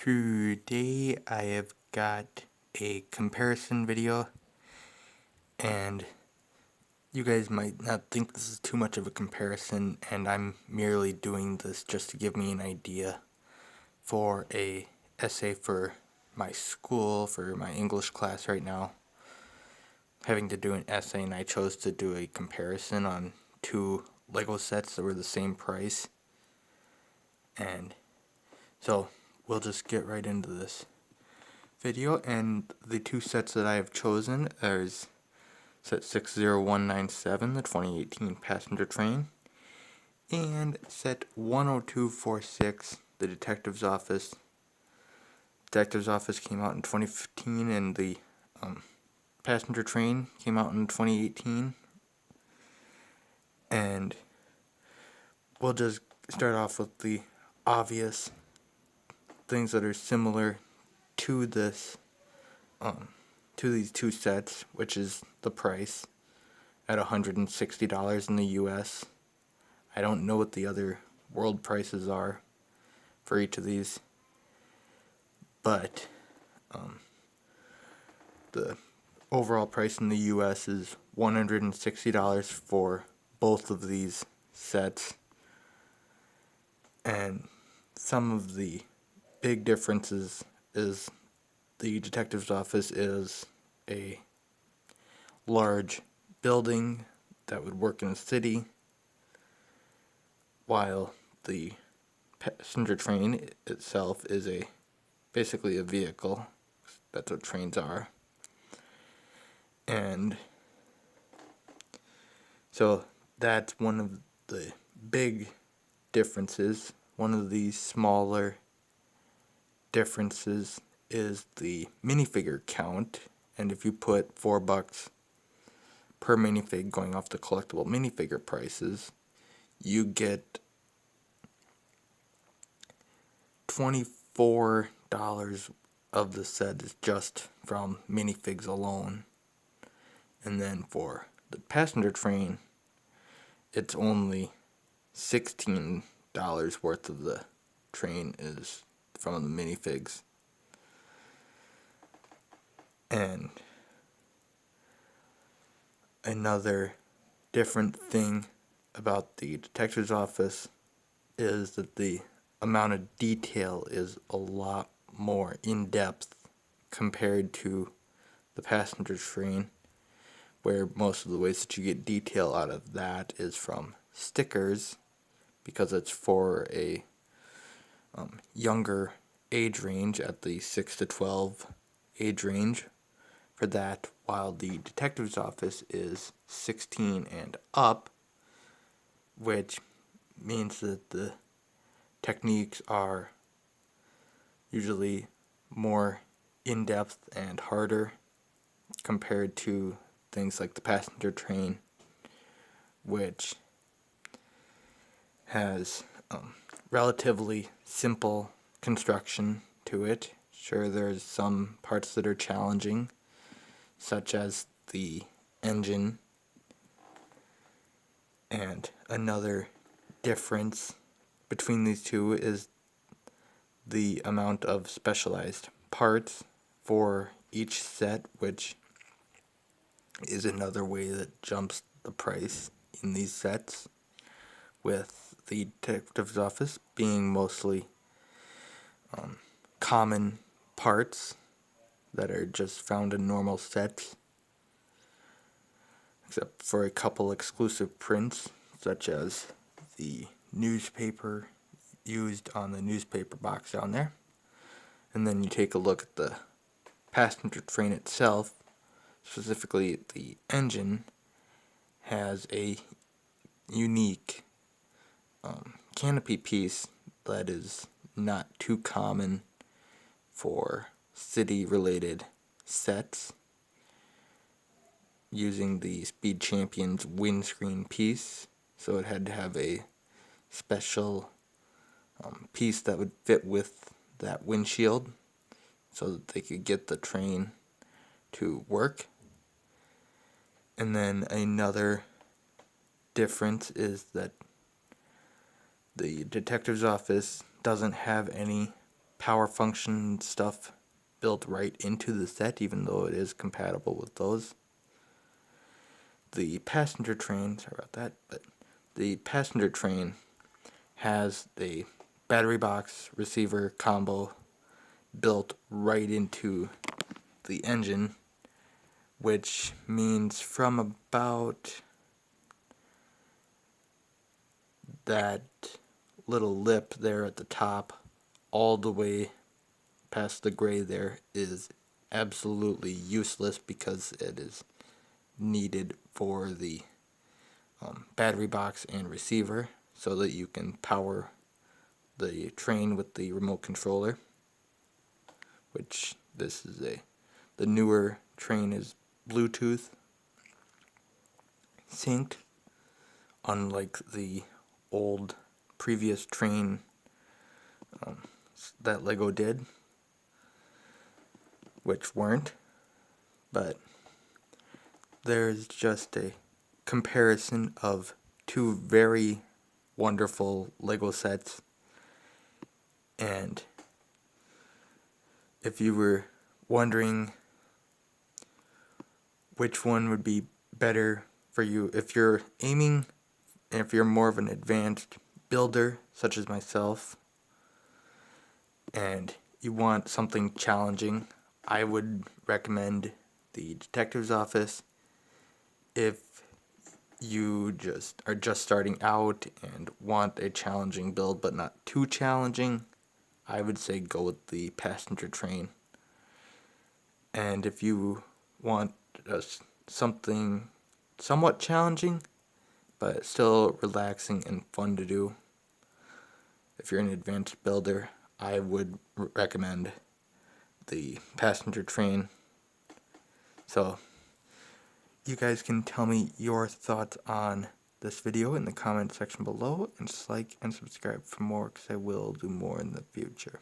Today I have got a comparison video, and you guys might not think this is too much of a comparison, and I'm merely doing this just to give me an idea for a essay for my school, for my English class right now. Having to do an essay, and I chose to do a comparison on two Lego sets that were the same price. And so we'll just get right into this video, and the two sets that I have chosen is set 60197, the 2018 passenger train, and set 10246, the detective's office. Detective's office came out in 2015, and the passenger train came out in 2018. And we'll just start off with the obvious things that are similar to this, to these two sets, which is the price at $160 in the US. I don't know what the other world prices are for each of these, but the overall price in the US is $160 for both of these sets. And some of the big differences is the detective's office is a large building that would work in a city, while the passenger train itself is basically a vehicle. That's what trains are. And so that's one of the big differences. One of the smaller differences is the minifigure count, and if you put $4 per minifig, going off the collectible minifigure prices, you get $24 of the set is just from minifigs alone. And then for the passenger train, it's only $16 worth of the train is from the minifigs. And another different thing about the detective's office is that the amount of detail is a lot more in-depth compared to the passenger train, where most of the ways that you get detail out of that is from stickers, because it's for a younger age range, at the 6 to 12 age range for that, while the detective's office is 16 and up, which means that the techniques are usually more in-depth and harder compared to things like the passenger train, which has relatively simple construction to it. Sure, there's some parts that are challenging, such as the engine. And another difference between these two is the amount of specialized parts for each set, which is another way that jumps the price in these sets, with the detective's office being mostly common parts that are just found in normal sets, except for a couple exclusive prints, such as the newspaper used on the newspaper box down there. And then you take a look at the passenger train itself, specifically the engine has a unique canopy piece that is not too common for city-related sets, using the Speed Champion's windscreen piece. So it had to have a special piece that would fit with that windshield so that they could get the train to work. And then another difference is that the detective's office doesn't have any power function stuff built right into the set, even though it is compatible with those. The passenger train, sorry about that, but the passenger train has the battery box receiver combo built right into the engine, which means from about that little lip there at the top all the way past the gray there is absolutely useless because it is needed for the battery box and receiver so that you can power the train with the remote controller, which this is the newer train is Bluetooth synced, unlike the old previous train that Lego did, which weren't. But there's just a comparison of two very wonderful Lego sets, and if you were wondering which one would be better for you, if you're aiming, and if you're more of an advanced builder such as myself and you want something challenging, I would recommend the Detective's Office. If you are just starting out and want a challenging build but not too challenging, I would say go with the passenger train. And if you want something somewhat challenging but still relaxing and fun to do, if you're an advanced builder, I would recommend the passenger train. So you guys can tell me your thoughts on this video in the comment section below, and just like and subscribe for more because I will do more in the future.